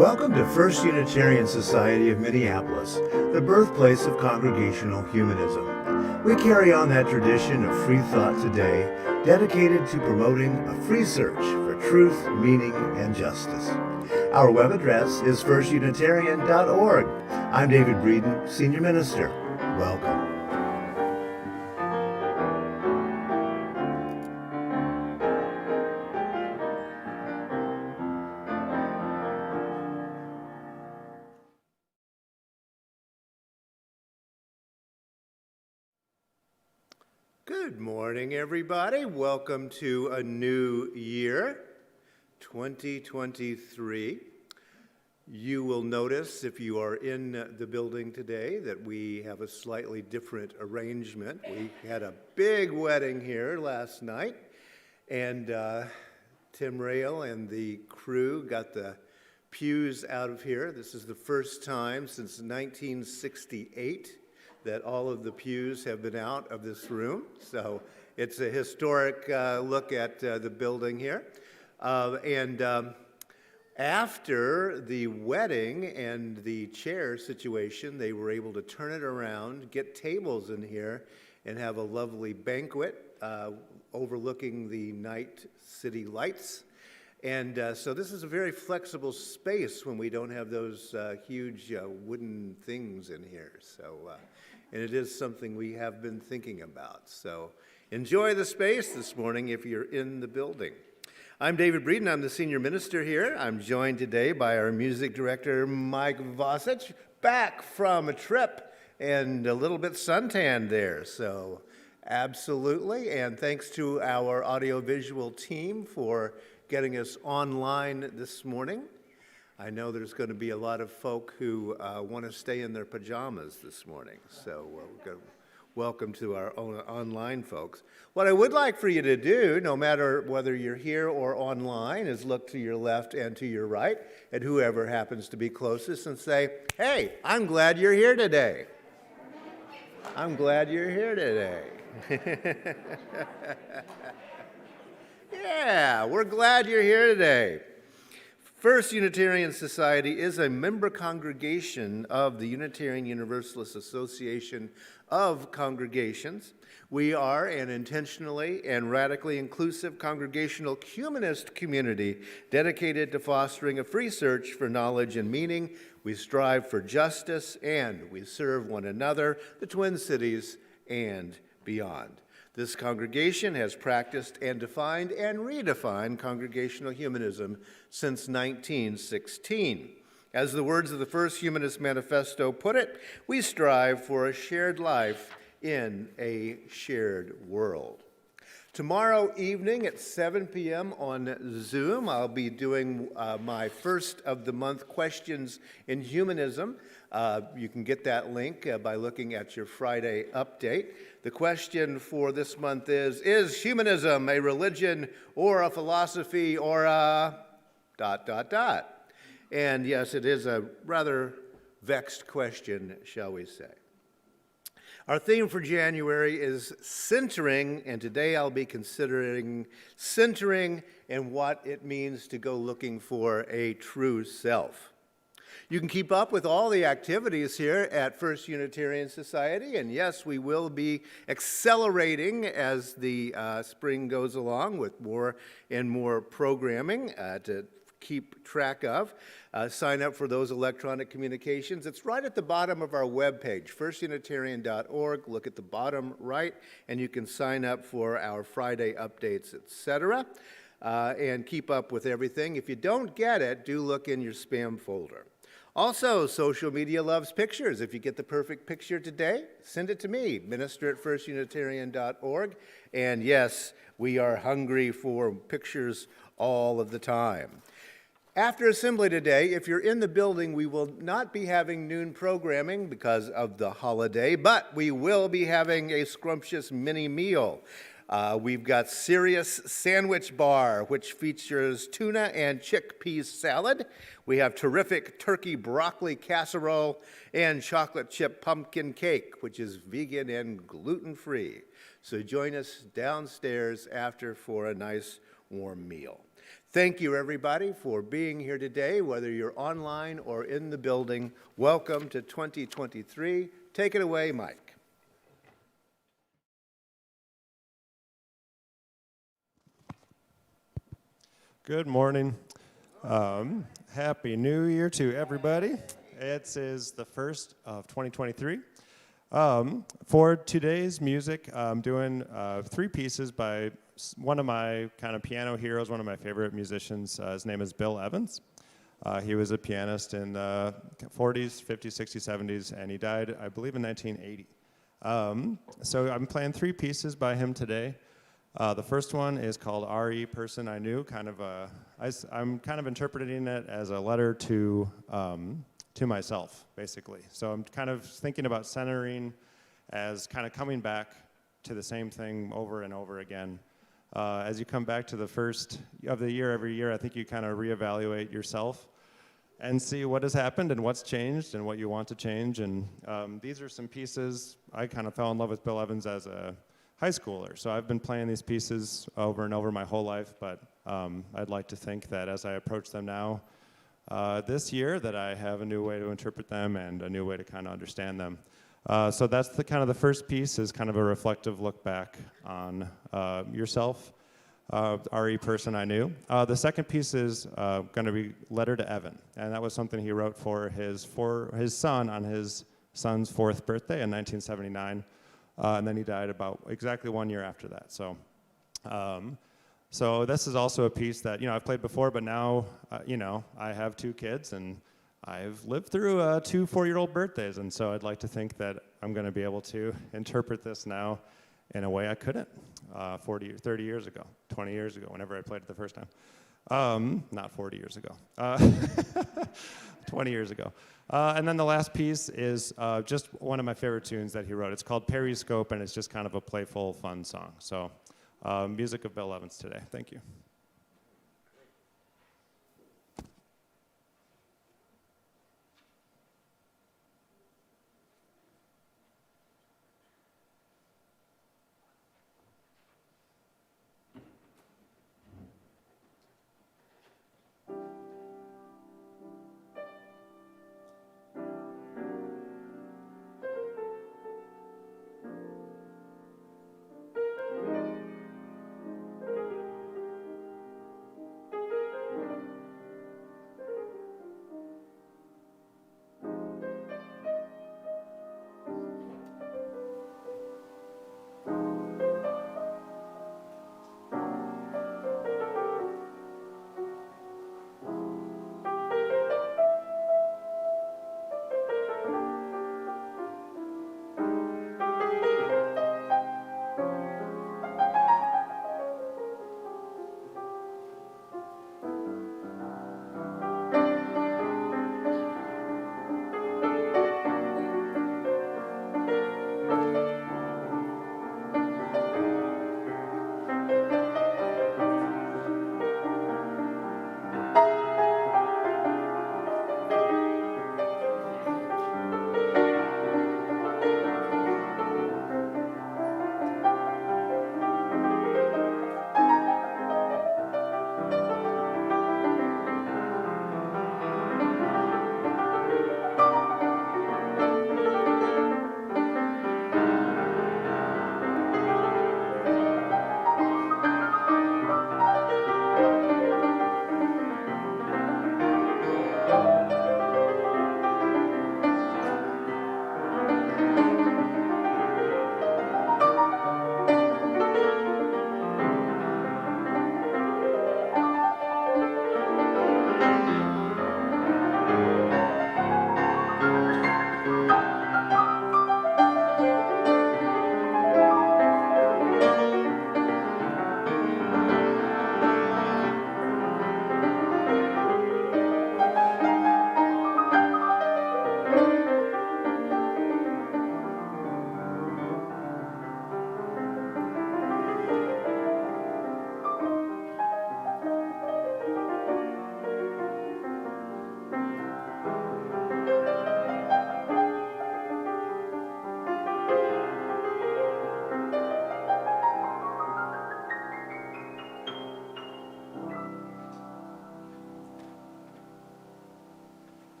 Welcome to First Unitarian Society of Minneapolis, the birthplace of congregational humanism. We carry on that tradition of free thought today, dedicated to promoting a free search for truth, meaning, and justice. Our web address is firstunitarian.org. I'm David Breeden, Senior Minister. Welcome. Good morning, everybody. Welcome to a new year, 2023. You will notice if you are in the building today that we have a slightly different arrangement. We had a big wedding here last night, and Tim Rail and the crew got the pews out of here. This is the first time since 1968 that all of the pews have been out of this room. So it's a historic look at the building here. After the wedding and the chair situation, they were able to turn it around, get tables in here, and have a lovely banquet overlooking the night city lights. And so this is a very flexible space when we don't have those huge wooden things in here. And it is something we have been thinking about. So enjoy the space this morning if you're in the building. I'm David Breeden. I'm the senior minister here. I'm joined today by our music director, Mike Vasich, back from a trip and a little bit suntanned there. So absolutely. And thanks to our audiovisual team for getting us online this morning. I know there's going to be a lot of folk who want to stay in their pajamas this morning, so welcome to our online folks. What I would like for you to do, no matter whether you're here or online, is look to your left and to your right at whoever happens to be closest and say, hey, I'm glad you're here today. I'm glad you're here today. Yeah, we're glad you're here today. First Unitarian Society is a member congregation of the Unitarian Universalist Association of Congregations. We are an intentionally and radically inclusive congregational humanist community dedicated to fostering a free search for knowledge and meaning. We strive for justice and we serve one another, the Twin Cities, and beyond. This congregation has practiced and defined and redefined congregational humanism since 1916. As the words of the First Humanist Manifesto put it, we strive for a shared life in a shared world. Tomorrow evening at 7 p.m. on Zoom, I'll be doing my first of the month Questions in Humanism. You can get that link by looking at your Friday update. The question for this month is humanism a religion or a philosophy or a ... And yes, it is a rather vexed question, shall we say. Our theme for January is centering, and today I'll be considering centering and what it means to go looking for a true self. You can keep up with all the activities here at First Unitarian Society, and yes, we will be accelerating as the spring goes along with more and more programming to keep track of. Sign up for those electronic communications. It's right at the bottom of our webpage, firstunitarian.org. Look at the bottom right, and you can sign up for our Friday updates, etc., and keep up with everything. If you don't get it, do look in your spam folder. Also, social media loves pictures. If you get the perfect picture today, send it to me, minister@firstunitarian.org. And yes, we are hungry for pictures all of the time. After assembly today, if you're in the building, we will not be having noon programming because of the holiday, but we will be having a scrumptious mini meal. We've got Sirius Sandwich Bar, which features tuna and chickpea salad. We have terrific turkey broccoli casserole and chocolate chip pumpkin cake, which is vegan and gluten-free. So join us downstairs after for a nice warm meal. Thank you, everybody, for being here today, whether you're online or in the building. Welcome to 2023. Take it away, Mike. Good morning. Happy New Year to everybody. It is the first of 2023. For today's music, I'm doing 3 pieces by one of my kind of piano heroes, one of my favorite musicians. His name is Bill Evans. He was a pianist in the 40s, 50s, 60s, 70s, and he died, I believe, in 1980. So I'm playing 3 pieces by him today. The first one is called R.E. Person I Knew. I'm kind of interpreting it as a letter to myself, basically. So I'm kind of thinking about centering as kind of coming back to the same thing over and over again. As you come back to the first of the year every year, I think you kind of reevaluate yourself and see what has happened and what's changed and what you want to change. And these are some pieces. I kind of fell in love with Bill Evans as a high schooler, so I've been playing these pieces over and over my whole life, but I'd like to think that as I approach them now this year, that I have a new way to interpret them and a new way to kind of understand them. So that's the kind of the first piece, is kind of a reflective look back on yourself, R.E. Person I Knew. The second piece is going to be Letter to Evan, and that was something he wrote for his son on his son's 4th birthday in 1979. And then he died about exactly 1 year after that. So this is also a piece that, I've played before, but now, I have 2 kids, and I've lived through 2 4-year-old birthdays, and so I'd like to think that I'm going to be able to interpret this now in a way I couldn't 30 years ago, 20 years ago, whenever I played it the first time. Not 40 years ago. 20 years ago. And then the last piece is just one of my favorite tunes that he wrote. It's called Periscope, and it's just kind of a playful, fun song. So music of Bill Evans today. Thank you.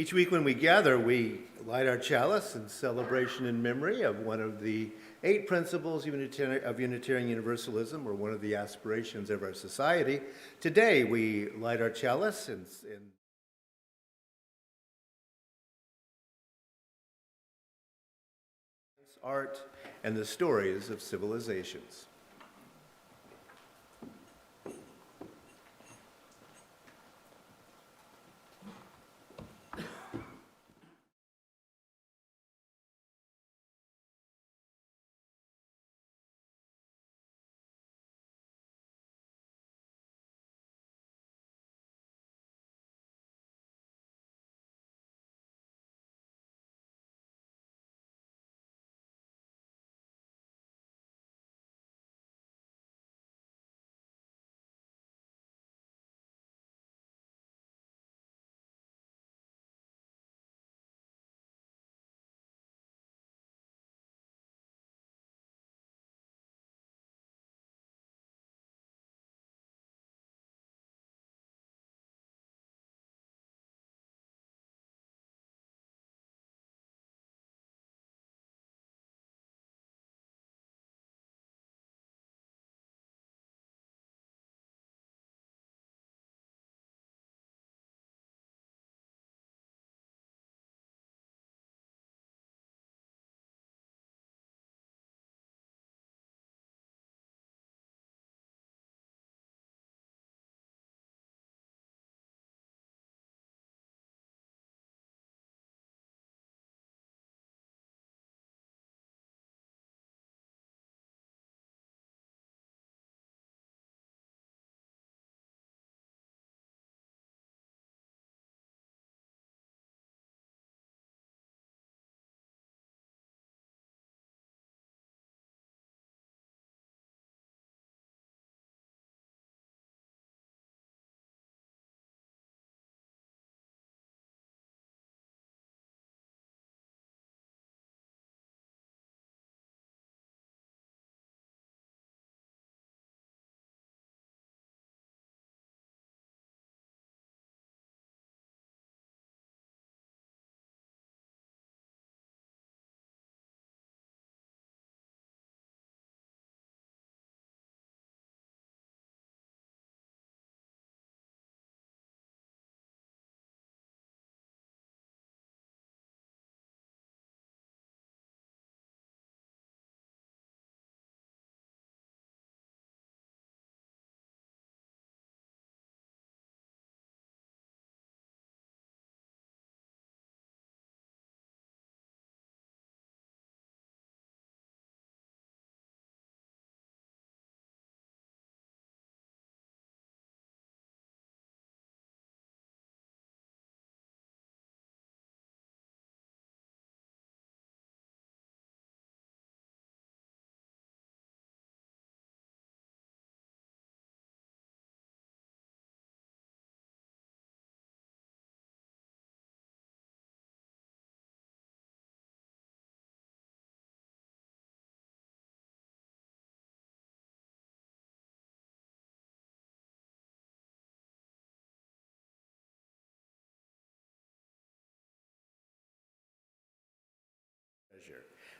Each week when we gather, we light our chalice in celebration and memory of one of the 8 principles of Unitarian Universalism, or one of the aspirations of our society. Today, we light our chalice in art and the stories of civilizations.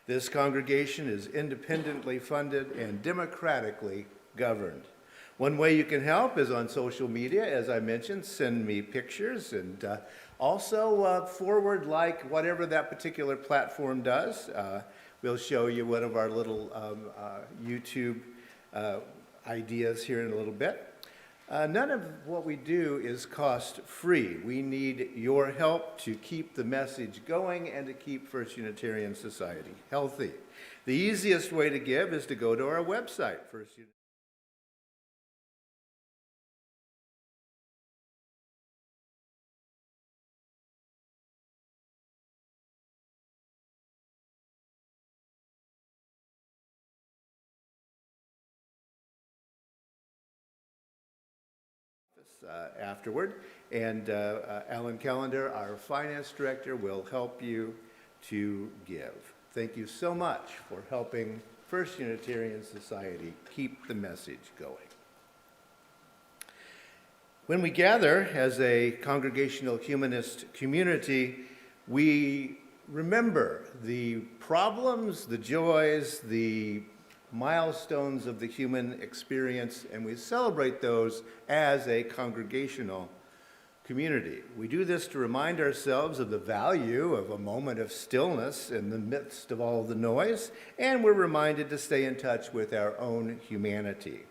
This congregation is independently funded and democratically governed. One way you can help is on social media. As I mentioned, send me pictures, and also forward like whatever that particular platform does. We'll show you one of our little YouTube ideas here in a little bit. None of what we do is cost-free. We need your help to keep the message going and to keep First Unitarian Society healthy. The easiest way to give is to go to our website, First Unitarian. Afterward, and Alan Callender, our finance director, will help you to give. Thank you so much for helping First Unitarian Society keep the message going. When we gather as a congregational humanist community, we remember the problems, the joys, the milestones of the human experience, and we celebrate those as a congregational community. We do this to remind ourselves of the value of a moment of stillness in the midst of all the noise, and we're reminded to stay in touch with our own humanity.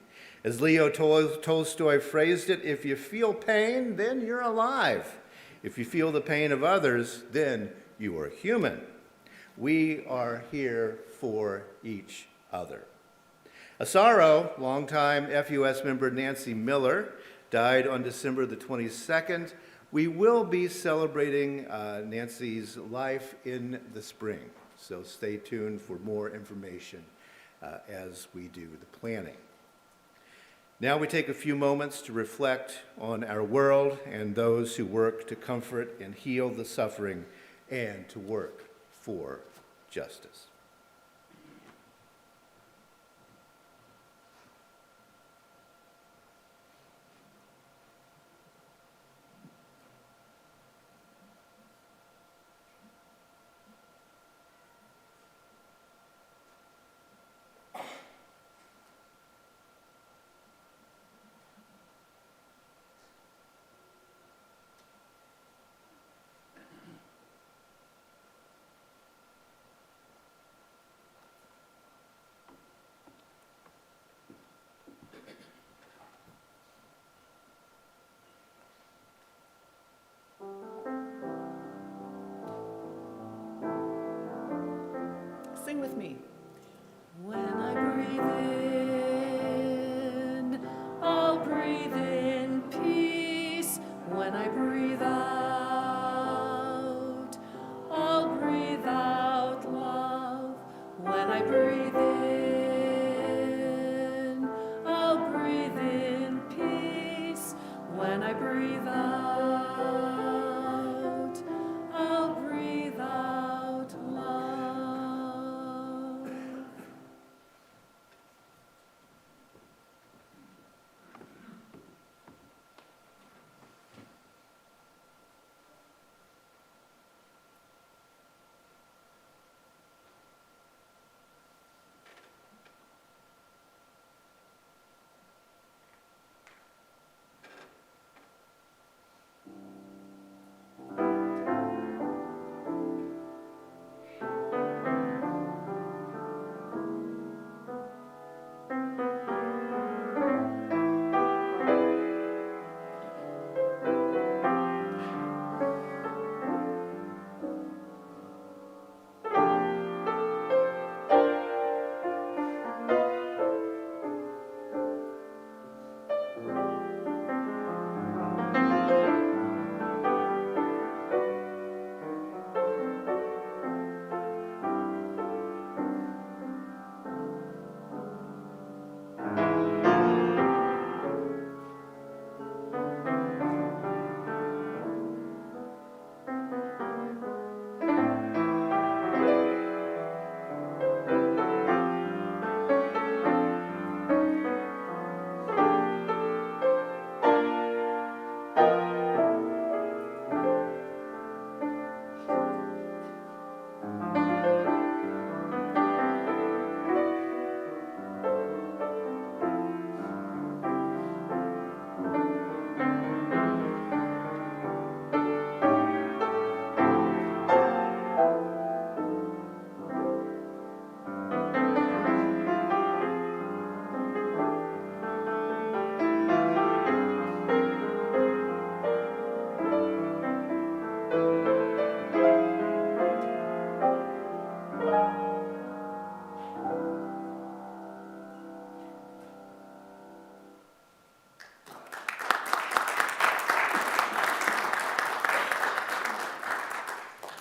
As Leo Tolstoy phrased it, if you feel pain, then you're alive. If you feel the pain of others, then you are human. We are here for each other. A sorrow, longtime FUS member Nancy Miller died on December the 22nd. We will be celebrating Nancy's life in the spring, so stay tuned for more information as we do the planning. Now we take a few moments to reflect on our world and those who work to comfort and heal the suffering and to work for justice. Sing with me. When I breathe in, I'll breathe in peace. When I breathe out, I'll breathe out love. When I breathe in, I'll breathe in peace. When I breathe out, I'll breathe out love.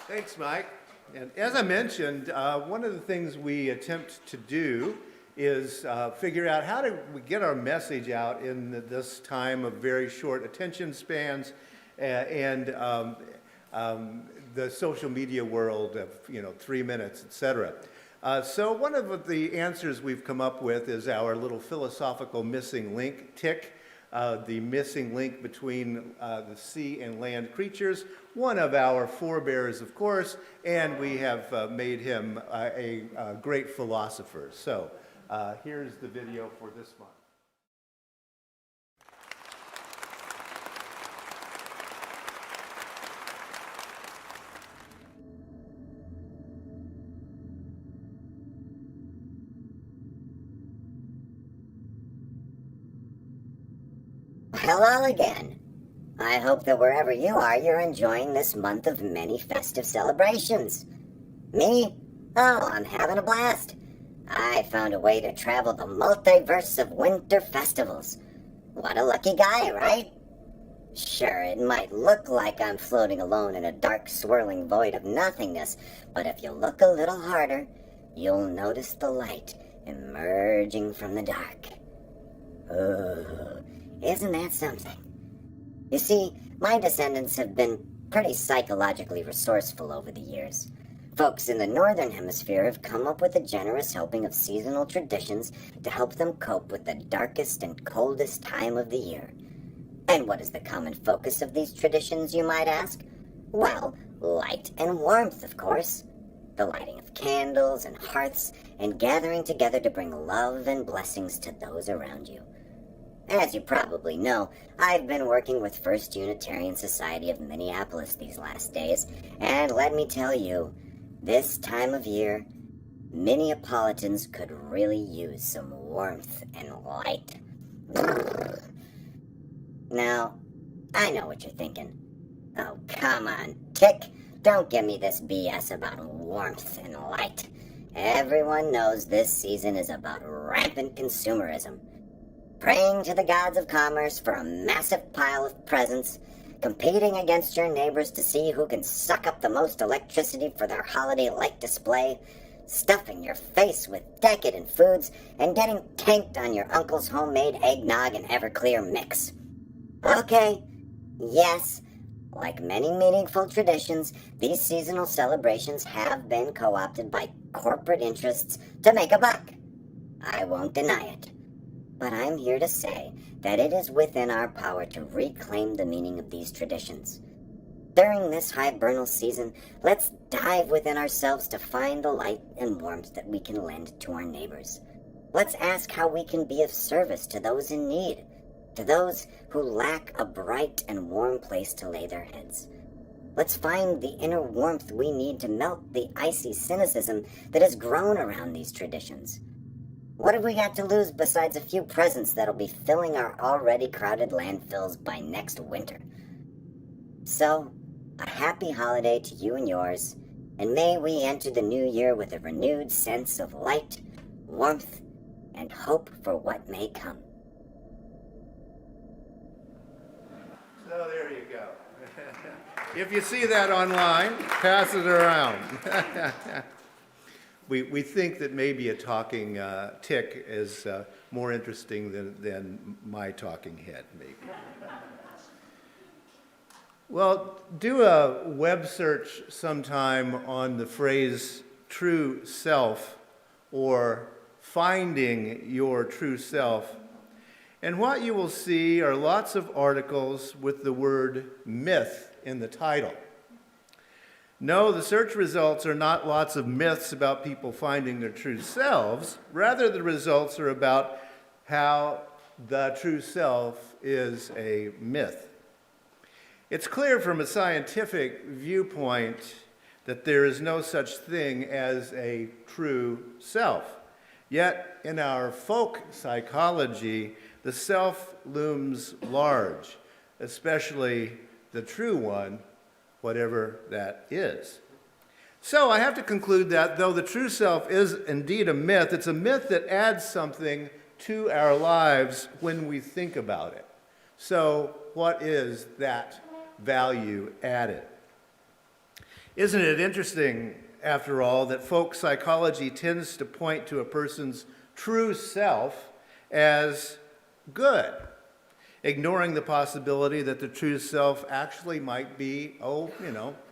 Thanks, Mike. And as I mentioned, one of the things we attempt to do is figure out how do we get our message out in this time of very short attention spans and the social media world of 3 minutes, etc. So one of the answers we've come up with is our little philosophical missing link tick. the missing link between the sea and land creatures, one of our forebears, of course, and we have made him a great philosopher. So here's the video for this month. Hello again. I hope that wherever you are, you're enjoying this month of many festive celebrations. Me? Oh, I'm having a blast. I found a way to travel the multiverse of winter festivals. What a lucky guy, right? Sure, it might look like I'm floating alone in a dark, swirling void of nothingness, but if you look a little harder, you'll notice the light emerging from the dark. Oh, isn't that something? You see, my descendants have been pretty psychologically resourceful over the years. Folks in the Northern Hemisphere have come up with a generous helping of seasonal traditions to help them cope with the darkest and coldest time of the year. And what is the common focus of these traditions, you might ask? Well, light and warmth, of course. The lighting of candles and hearths, and gathering together to bring love and blessings to those around you. As you probably know, I've been working with First Unitarian Society of Minneapolis these last days, and let me tell you, this time of year, Minneapolitans could really use some warmth and light. Now, I know what you're thinking. Oh, come on, Tick, don't give me this BS about warmth and light. Everyone knows this season is about rampant consumerism. Praying to the gods of commerce for a massive pile of presents, competing against your neighbors to see who can suck up the most electricity for their holiday light display, stuffing your face with decadent foods, and getting tanked on your uncle's homemade eggnog and Everclear mix. Okay, yes, like many meaningful traditions, these seasonal celebrations have been co-opted by corporate interests to make a buck. I won't deny it. But I'm here to say that it is within our power to reclaim the meaning of these traditions. During this hibernal season, let's dive within ourselves to find the light and warmth that we can lend to our neighbors. Let's ask how we can be of service to those in need, to those who lack a bright and warm place to lay their heads. Let's find the inner warmth we need to melt the icy cynicism that has grown around these traditions. What have we got to lose besides a few presents that'll be filling our already crowded landfills by next winter? So, a happy holiday to you and yours, and may we enter the new year with a renewed sense of light, warmth, and hope for what may come. So there you go. If you see that online, pass it around. We think that maybe a talking tick is more interesting than my talking head, maybe. Well, do a web search sometime on the phrase true self or finding your true self. And what you will see are lots of articles with the word myth in the title. No, the search results are not lots of myths about people finding their true selves. Rather, the results are about how the true self is a myth. It's clear from a scientific viewpoint that there is no such thing as a true self. Yet, in our folk psychology, the self looms large, especially the true one, whatever that is. So I have to conclude that though the true self is indeed a myth, it's a myth that adds something to our lives when we think about it. So what is that value added? Isn't it interesting, after all, that folk psychology tends to point to a person's true self as good, ignoring the possibility that the true self actually might be,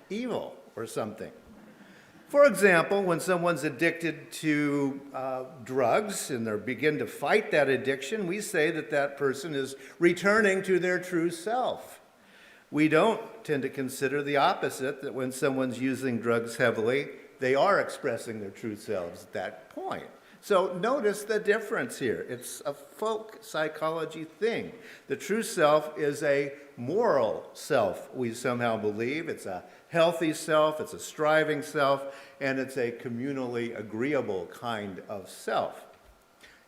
evil or something. For example, when someone's addicted to drugs and they begin to fight that addiction, we say that that person is returning to their true self. We don't tend to consider the opposite, that when someone's using drugs heavily, they are expressing their true selves at that point. So notice the difference here. It's a folk psychology thing. The true self is a moral self, we somehow believe. It's a healthy self, it's a striving self, and it's a communally agreeable kind of self.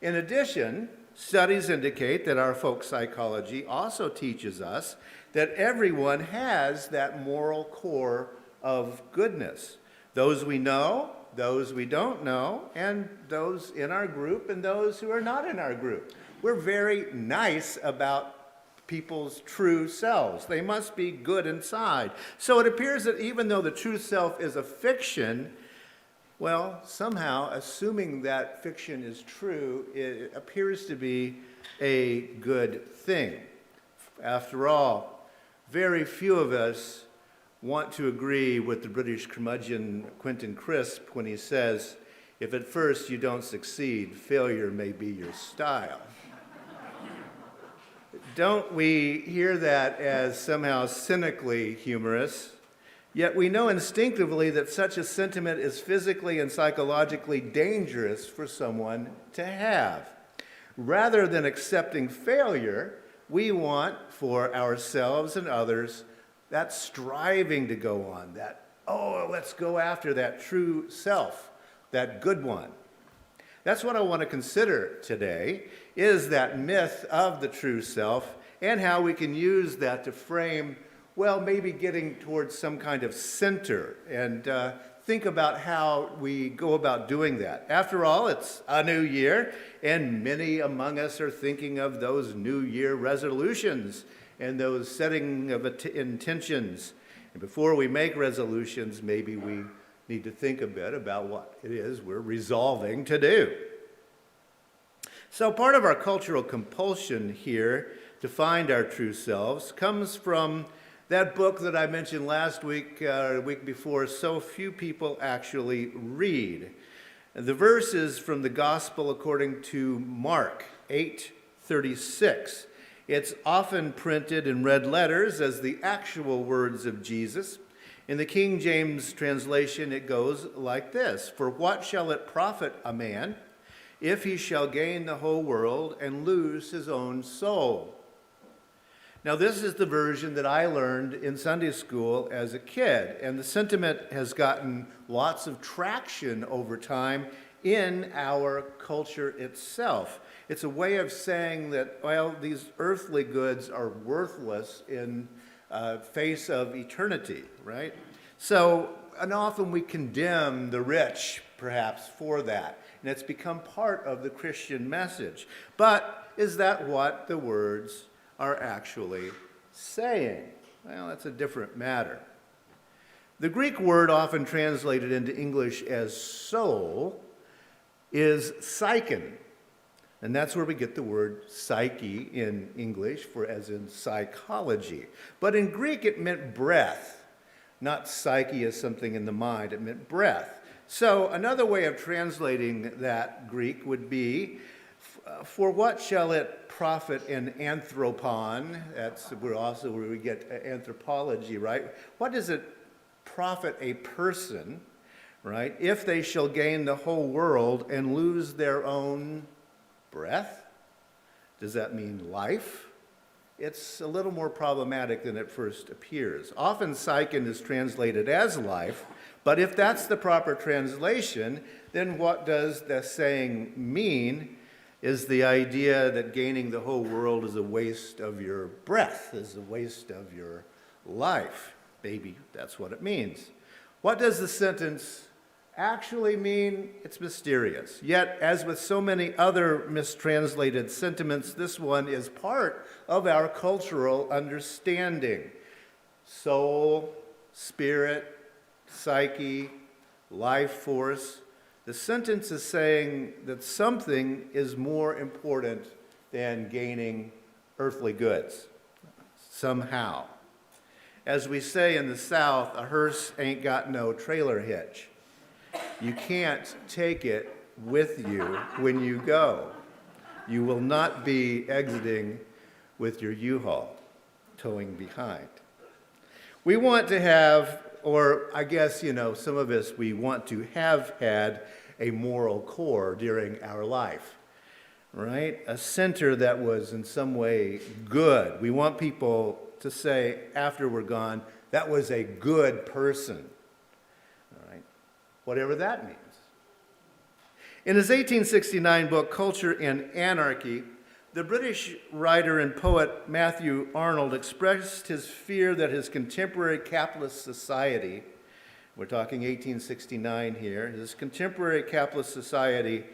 In addition, studies indicate that our folk psychology also teaches us that everyone has that moral core of goodness. Those we know, those we don't know, and those in our group and those who are not in our group. We're very nice about people's true selves. They must be good inside. So it appears that even though the true self is a fiction, well, somehow assuming that fiction is true, it appears to be a good thing. After all, very few of us want to agree with the British curmudgeon Quentin Crisp when he says, "If at first you don't succeed, failure may be your style." Don't we hear that as somehow cynically humorous? Yet we know instinctively that such a sentiment is physically and psychologically dangerous for someone to have. Rather than accepting failure, we want for ourselves and others that striving to go on, that, let's go after that true self, that good one. That's what I want to consider today, is that myth of the true self and how we can use that to frame, maybe getting towards some kind of center and think about how we go about doing that. After all, it's a new year, and many among us are thinking of those New Year resolutions and those setting of intentions. And before we make resolutions, maybe we need to think a bit about what it is we're resolving to do. So part of our cultural compulsion here to find our true selves comes from that book that I mentioned last week, or the week before, so few people actually read. The verse is from the Gospel according to Mark 8:36. It's often printed in red letters as the actual words of Jesus. In the King James translation, it goes like this: "For what shall it profit a man if he shall gain the whole world and lose his own soul?" Now, this is the version that I learned in Sunday school as a kid, and the sentiment has gotten lots of traction over time in our culture itself. It's a way of saying that, these earthly goods are worthless in face of eternity, right? So, and often we condemn the rich, perhaps, for that, and it's become part of the Christian message. But is that what the words are actually saying? Well, that's a different matter. The Greek word often translated into English as soul is psyche, and that's where we get the word psyche in English, for as in psychology. But in Greek it meant breath, not psyche as something in the mind, it meant breath. So another way of translating that Greek would be, "For what shall it profit an anthropon?" That's also where we get anthropology, right? What does it profit a person, right, if they shall gain the whole world and lose their own breath? Does that mean life? It's a little more problematic than it first appears. Often psyche is translated as life, but if that's the proper translation, then what does the saying mean? Is the idea that gaining the whole world is a waste of your breath, is a waste of your life. Maybe that's what it means. What does the sentence actually mean? It's mysterious. Yet, as with so many other mistranslated sentiments, this one is part of our cultural understanding. Soul, spirit, psyche, life force. The sentence is saying that something is more important than gaining earthly goods, somehow. As we say in the South, a hearse ain't got no trailer hitch. You can't take it with you when you go. You will not be exiting with your U-Haul towing behind. We want to have, or I guess, some of us, we want to have had a moral core during our life, right? A center that was in some way good. We want people to say after we're gone, that was a good person, all right? Whatever that means. In his 1869 book, Culture and Anarchy, the British writer and poet Matthew Arnold expressed his fear that his contemporary capitalist society, we're talking 1869 here, his contemporary capitalist society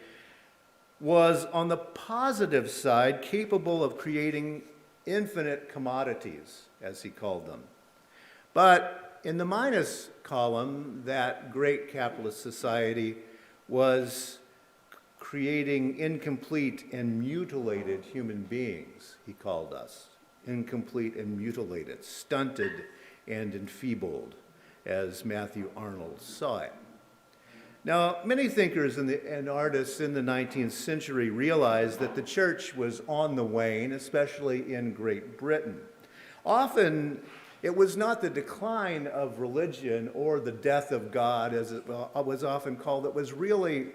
was on the positive side capable of creating infinite commodities, as he called them. But in the minus column, that great capitalist society was creating incomplete and mutilated human beings, he called us. Incomplete and mutilated, stunted and enfeebled, as Matthew Arnold saw it. Now, many thinkers and artists in the 19th century realized that the church was on the wane, especially in Great Britain. Often, it was not the decline of religion or the death of God, as it was often called, that was really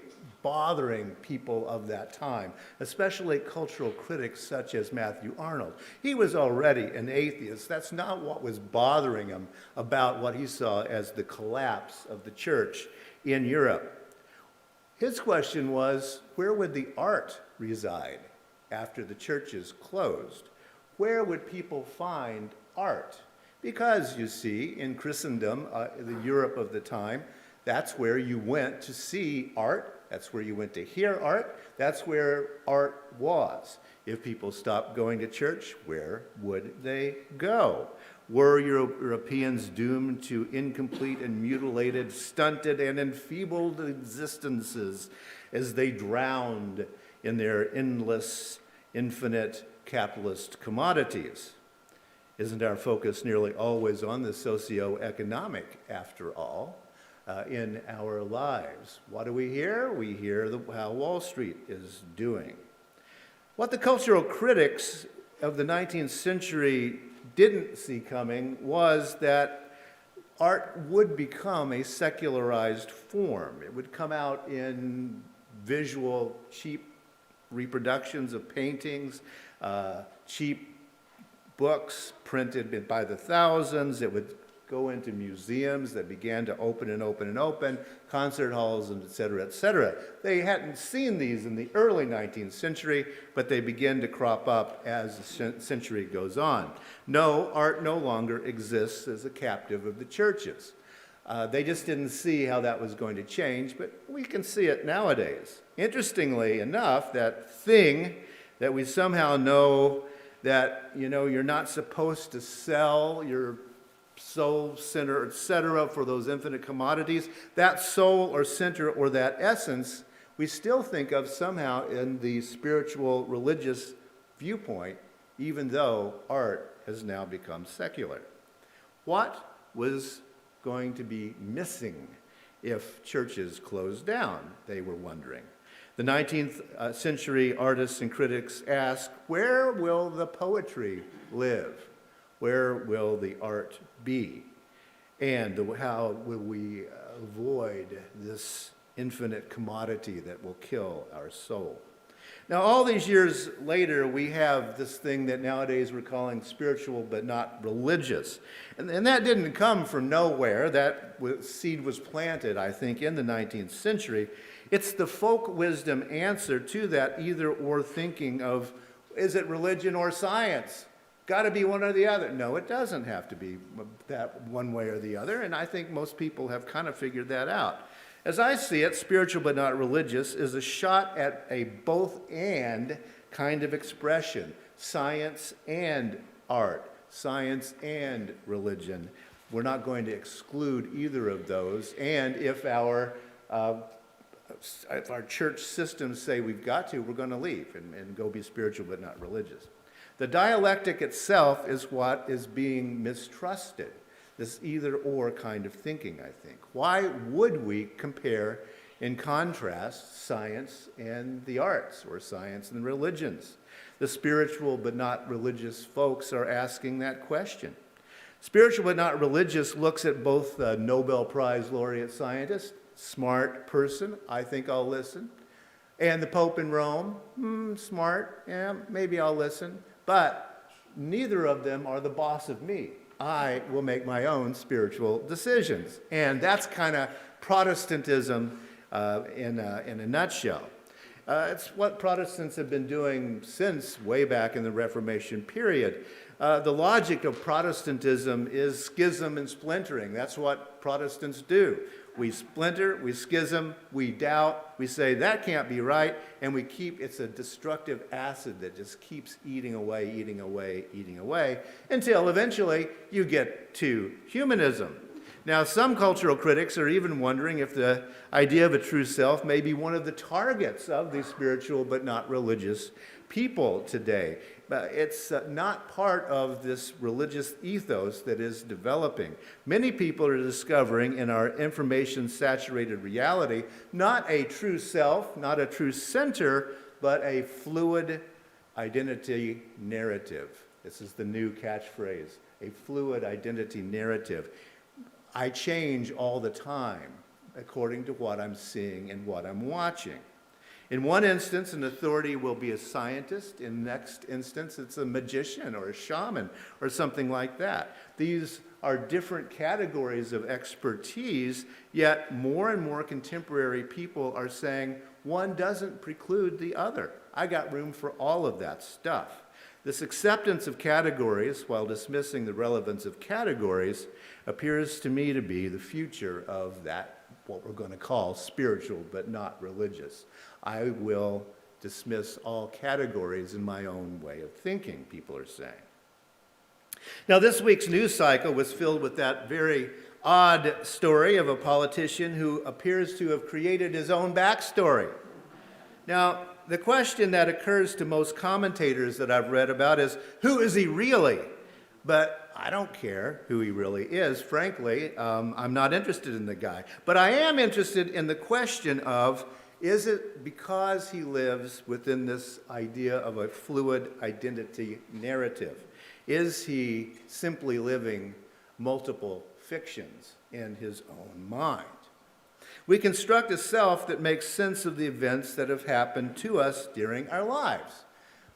bothering people of that time, especially cultural critics such as Matthew Arnold. He was already an atheist. That's not what was bothering him about what he saw as the collapse of the church in Europe. His question was, where would the art reside after the churches closed? Where would people find art? Because, you see, in Christendom, the Europe of the time, that's where you went to see art. That's where you went to hear art. That's where art was. If people stopped going to church, where would they go? Were Europeans doomed to incomplete and mutilated, stunted and enfeebled existences as they drowned in their endless, infinite capitalist commodities? Isn't our focus nearly always on the socioeconomic, after all? In our lives. What do we hear? We hear how Wall Street is doing. What the cultural critics of the 19th century didn't see coming was that art would become a secularized form. It would come out in visual, cheap reproductions of paintings, cheap books printed by the thousands. It would go into museums that began to open and open and open, concert halls, and et cetera, et cetera. They hadn't seen these in the early 19th century, but they begin to crop up as the century goes on. No, art no longer exists as a captive of the churches. They just didn't see how that was going to change, but we can see it nowadays. Interestingly enough, that thing that we somehow know that, you're not supposed to sell your soul, center, etc., for those infinite commodities, that soul or center or that essence, we still think of somehow in the spiritual, religious viewpoint, even though art has now become secular. What was going to be missing if churches closed down, they were wondering. The 19th century artists and critics ask, where will the poetry live? Where will the art be? And how will we avoid this infinite commodity that will kill our soul? Now, all these years later, we have this thing that nowadays we're calling spiritual but not religious. And that didn't come from nowhere. That seed was planted, I think, in the 19th century. It's the folk wisdom answer to that either or thinking of, is it religion or science? Got to be one or the other. No, it doesn't have to be that one way or the other, and I think most people have kind of figured that out. As I see it, spiritual but not religious is a shot at a both-and kind of expression, science and art, science and religion. We're not going to exclude either of those, and if our church systems say we've got to, we're going to leave and go be spiritual but not religious. The dialectic itself is what is being mistrusted, this either-or kind of thinking, I think. Why would we compare In contrast, science and the arts, or science and religions. The spiritual but not religious folks are asking that question. Spiritual but not religious looks at both the Nobel Prize laureate scientist, smart person, I think I'll listen, and the Pope in Rome, smart, yeah, maybe I'll listen, but neither of them are the boss of me. I will make my own spiritual decisions. And that's kind of Protestantism in a nutshell. It's what Protestants have been doing since way back in the Reformation period. The logic of Protestantism is schism and splintering. That's what Protestants do. We splinter, we schism, we doubt, we say that can't be right, and we keep, it's a destructive acid that just keeps eating away, eating away, eating away, until eventually you get to humanism. Now, some cultural critics are even wondering if the idea of a true self may be one of the targets of the spiritual but not religious people today. But it's not part of this religious ethos that is developing. Many people are discovering in our information-saturated reality not a true self, not a true center, but a fluid identity narrative. This is the new catchphrase, a fluid identity narrative. I change all the time according to what I'm seeing and what I'm watching. In one instance, an authority will be a scientist. In the next instance, it's a magician or a shaman or something like that. These are different categories of expertise, yet more and more contemporary people are saying one doesn't preclude the other. I got room for all of that stuff. This acceptance of categories, while dismissing the relevance of categories, appears to me to be the future of that, what we're going to call spiritual but not religious. I will dismiss all categories in my own way of thinking, people are saying. Now, this week's news cycle was filled with that very odd story of a politician who appears to have created his own backstory. Now, the question that occurs to most commentators that I've read about is, who is he really? But I don't care who he really is, frankly. I'm not interested in the guy. But I am interested in the question of, is it because he lives within this idea of a fluid identity narrative? Is he simply living multiple fictions in his own mind? We construct a self that makes sense of the events that have happened to us during our lives.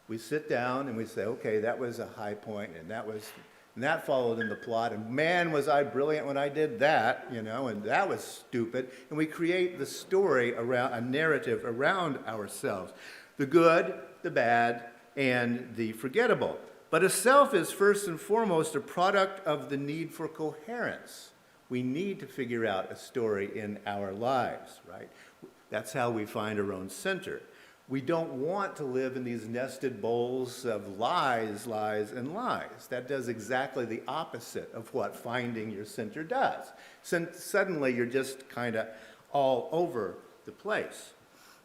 We sit down and we say, okay, that was a high point, and that followed in the plot, and man, was I brilliant when I did that, and that was stupid. And we create the story around, a narrative around ourselves, the good, the bad, and the forgettable. But a self is first and foremost a product of the need for coherence. We need to figure out a story in our lives, right? That's how we find our own center. We don't want to live in these nested bowls of lies, lies, and lies. That does exactly the opposite of what finding your center does. Suddenly, you're just kind of all over the place.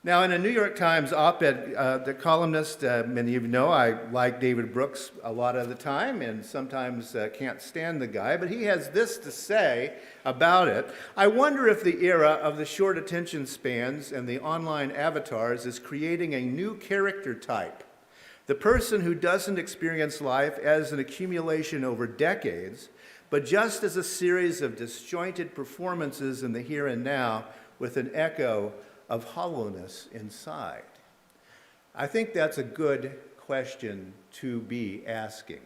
Now, in a New York Times op-ed, the columnist, many of you know, I like David Brooks a lot of the time and sometimes can't stand the guy, but he has this to say about it. I wonder if the era of the short attention spans and the online avatars is creating a new character type. The person who doesn't experience life as an accumulation over decades, but just as a series of disjointed performances in the here and now with an echo of hollowness inside. I think that's a good question to be asking.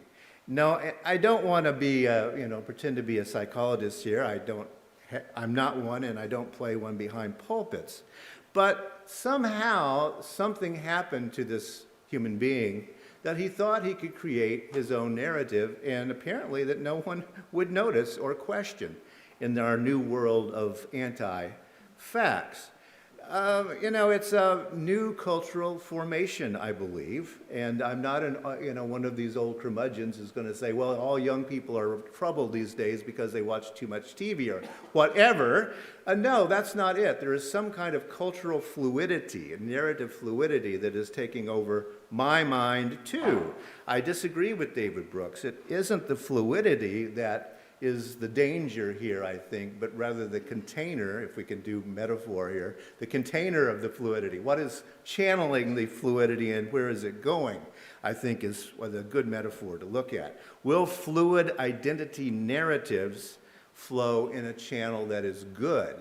No, I don't want to be, pretend to be a psychologist here. I'm not one, and I don't play one behind pulpits. But somehow, something happened to this human being that he thought he could create his own narrative, and apparently that no one would notice or question in our new world of anti-facts. It's a new cultural formation, I believe, and I'm not one of these old curmudgeons who's going to say, well, all young people are troubled these days because they watch too much TV or whatever. No, that's not it. There is some kind of cultural fluidity, narrative fluidity that is taking over my mind, too. I disagree with David Brooks. It isn't the fluidity that is the danger here, I think, but rather the container, if we can do metaphor here, the container of the fluidity. What is channeling the fluidity and where is it going, I think is a good metaphor to look at. Will fluid identity narratives flow in a channel that is good?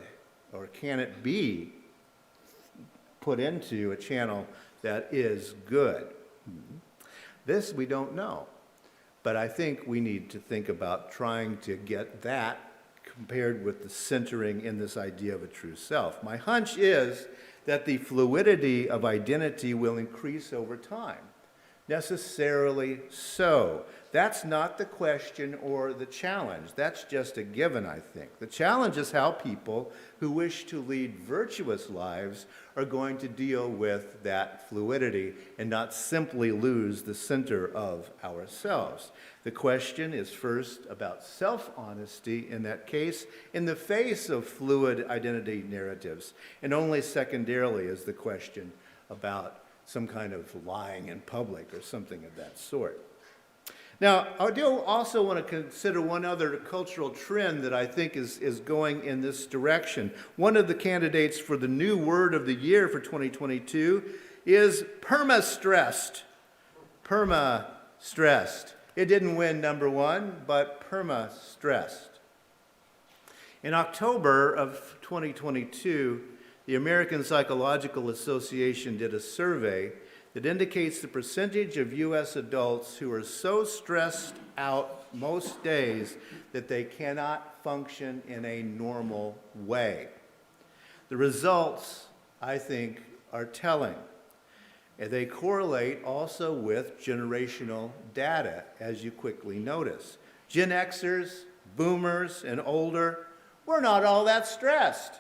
Or can it be put into a channel that is good? This we don't know. But I think we need to think about trying to get that compared with the centering in this idea of a true self. My hunch is that the fluidity of identity will increase over time. Necessarily so. That's not the question or the challenge. That's just a given, I think. The challenge is how people who wish to lead virtuous lives are going to deal with that fluidity and not simply lose the center of ourselves. The question is first about self-honesty in that case, in the face of fluid identity narratives, and only secondarily is the question about some kind of lying in public or something of that sort. Now, I do also want to consider one other cultural trend that I think is going in this direction. One of the candidates for the new word of the year for 2022 is perma-stressed. Perma-stressed. It didn't win number one, but perma-stressed. In October of 2022, the American Psychological Association did a survey that indicates the percentage of U.S. adults who are so stressed out most days that they cannot function in a normal way. The results, I think, are telling. And they correlate also with generational data, as you quickly notice. Gen Xers, boomers, and older, we're not all that stressed.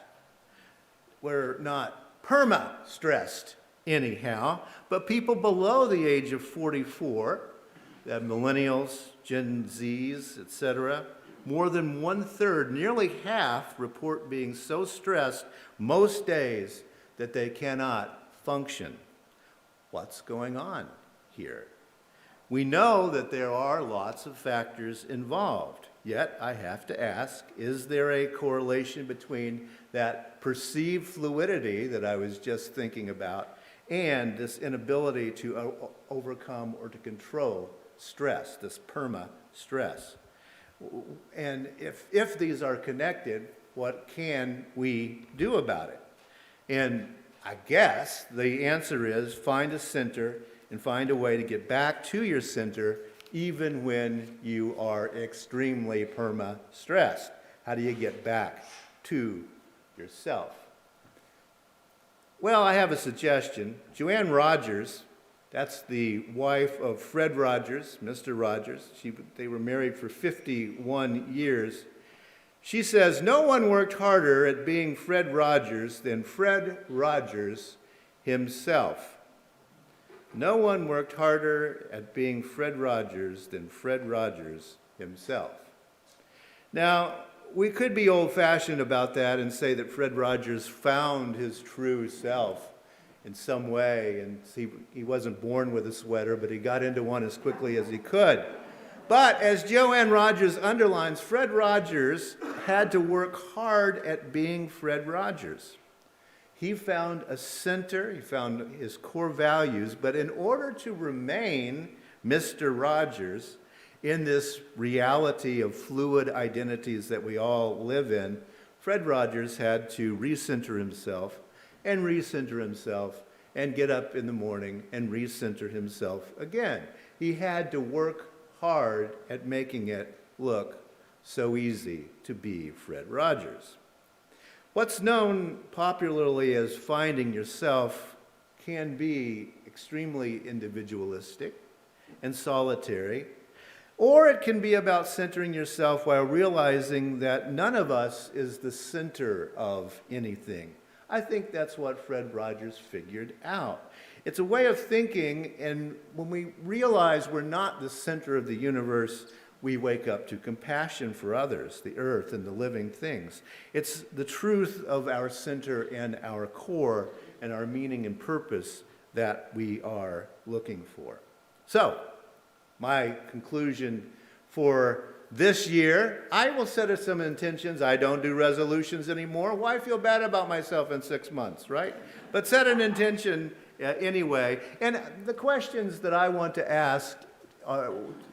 We're not perma-stressed anyhow, but people below the age of 44, millennials, Gen Zs, etc., more than 1/3, nearly half, report being so stressed most days that they cannot function. What's going on here? We know that there are lots of factors involved, yet I have to ask, is there a correlation between that perceived fluidity that I was just thinking about and this inability to overcome or to control stress, this perma-stress? And if these are connected, what can we do about it? And I guess the answer is find a center and find a way to get back to your center even when you are extremely perma-stressed. How do you get back to yourself? Well, I have a suggestion. Joanne Rogers, that's the wife of Fred Rogers, Mr. Rogers. They were married for 51 years. She says, no one worked harder at being Fred Rogers than Fred Rogers himself. No one worked harder at being Fred Rogers than Fred Rogers himself. Now, we could be old-fashioned about that and say that Fred Rogers found his true self in some way, and he wasn't born with a sweater, but he got into one as quickly as he could. But as Joanne Rogers underlines, Fred Rogers had to work hard at being Fred Rogers. He found a center, he found his core values, but in order to remain Mr. Rogers in this reality of fluid identities that we all live in, Fred Rogers had to recenter himself and get up in the morning and recenter himself again. He had to work hard at making it look so easy to be Fred Rogers. What's known popularly as finding yourself can be extremely individualistic and solitary, or it can be about centering yourself while realizing that none of us is the center of anything. I think that's what Fred Rogers figured out. It's a way of thinking, and when we realize we're not the center of the universe, we wake up to compassion for others, the earth, and the living things. It's the truth of our center and our core and our meaning and purpose that we are looking for. So, my conclusion for This year, I will set some intentions. I don't do resolutions anymore. Why feel bad about myself in 6 months, right? But set an intention anyway. And the questions that I want to ask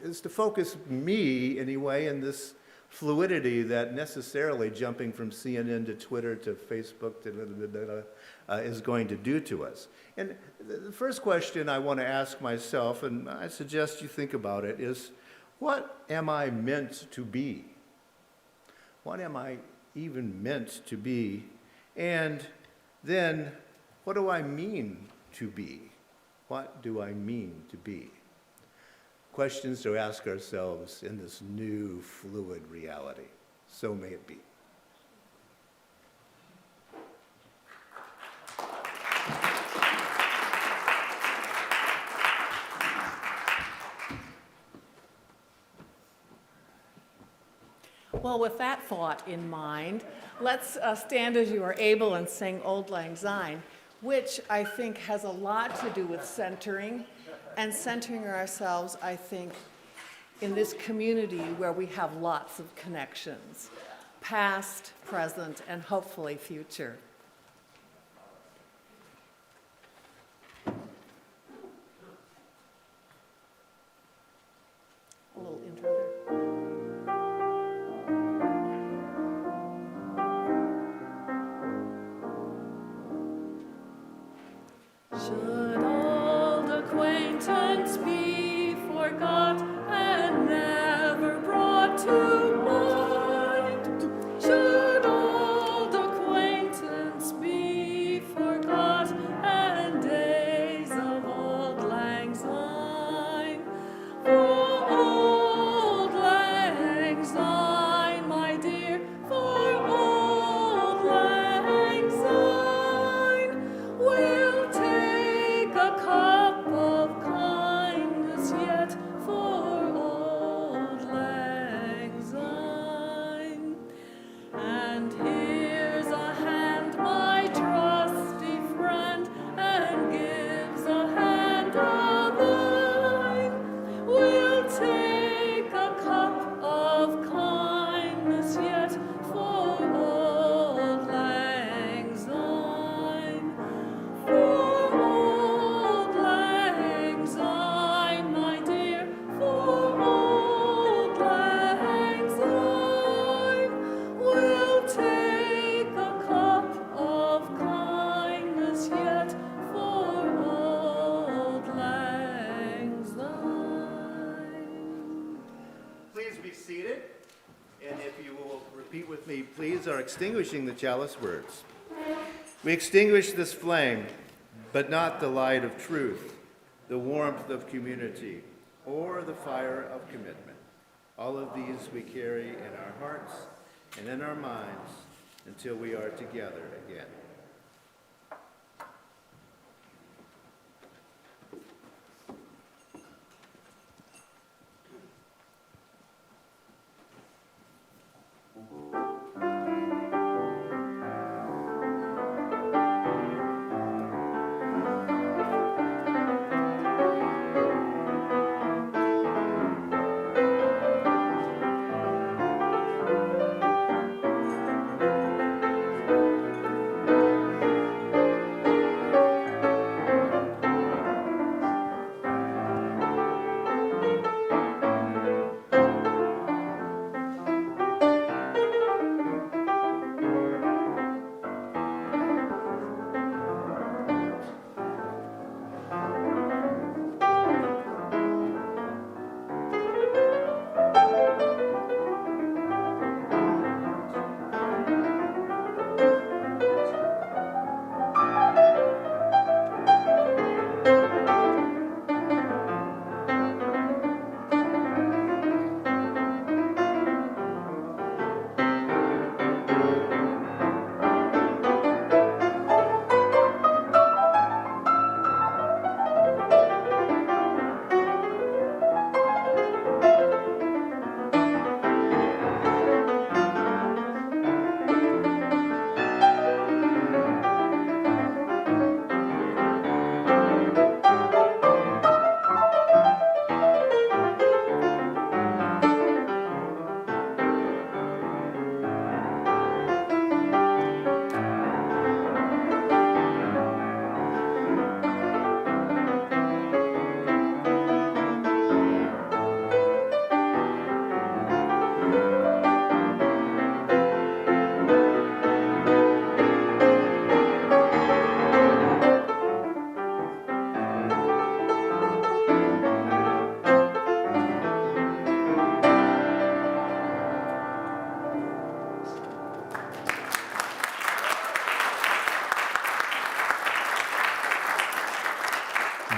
is to focus me, anyway, in this fluidity that necessarily jumping from CNN to Twitter to Facebook is going to do to us. And the first question I want to ask myself, and I suggest you think about it, is what am I meant to be? What am I even meant to be? And then, what do I mean to be? What do I mean to be? Questions to ask ourselves in this new fluid reality. So may it be. Well, with that thought in mind, let's stand as you are able and sing Auld Lang Syne, which I think has a lot to do with centering, and centering ourselves, I think, in this community where we have lots of connections, past, present, and hopefully future. A little intro there. Should old acquaintance be forgot and never brought to mind? Should old acquaintance be forgot and days of auld lang syne? For auld lang syne, my dear, for auld lang syne, we'll take a cup of kindness yet for auld lang syne. And here's a hand, my trusty friend, and gives a hand of thine. We'll take a cup of kindness yet for auld lang syne. For auld lang syne, my dear, for auld lang syne, we'll take a cup of kindness yet for auld lang syne. Please be seated. And if you will repeat with me, please, our extinguishing the chalice words. We extinguish this flame, but not the light of truth, the warmth of community, or the fire of commitment. All of these we carry in our hearts and in our minds until we are together again.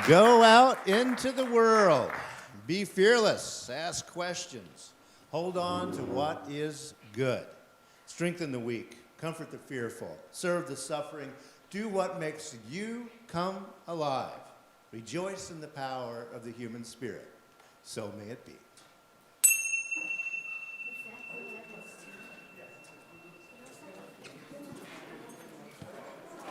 Go out into the world. Be fearless. Ask questions. Hold on to what is good. Strengthen the weak. Comfort the fearful. Serve the suffering. Do what makes you come alive. Rejoice in the power of the human spirit. So may it be.